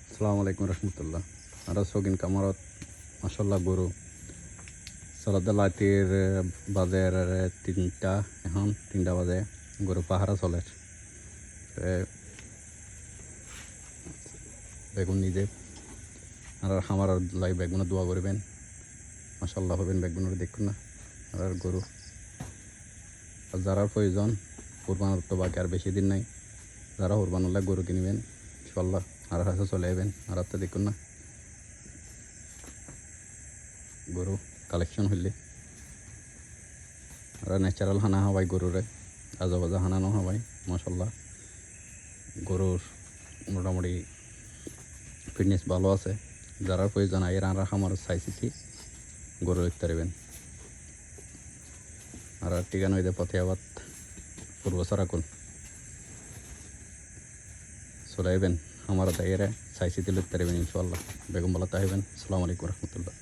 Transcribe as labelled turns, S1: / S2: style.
S1: আসসালামু আলাইকুম রহমতুল্লাহ। আমরা সগিন কামারত মাসাল্লাহ গরু চলাতে লাইতির বাজের 3টা, এখন 3টা বাজে গরু পাহারা চলে বেগুন নিজে আর আমার লাই বেগুনে দোয়া করবেন, মাসাল্লাহ হবেন বেগুনের দেখুন না। আর গরু আর যারা প্রয়োজন কোরবানোর তো বাকি আর বেশি দিন নাই, যারা কোরবানোর গরু কিনবেন ইনশাল্লাহ আর কাছে চলে যাবেন। আর তো দেখুন না গরু কালেকশন হইলে আর ন্যাচারাল হানা হবাই গরুরে, আজা বাজা হানানো হবাই। মাসাল্লাহ গরুর মোটামুটি ফিটনেস ভালো আছে। যারা প্রয়োজন এর আর আমার চাইছি গরু দেখতে পারবেন। আর ঠিকানা হইতে পথিয়াবাদ পূর্ব সারাকুন চলে যাবেন। আমার দায়েরা চাইছি লিখতে পারবেন ইনশাল্লাহ। বেগম বলা তাইবেন। আসসালামু আলাইকুম রহমতুল্লাহ।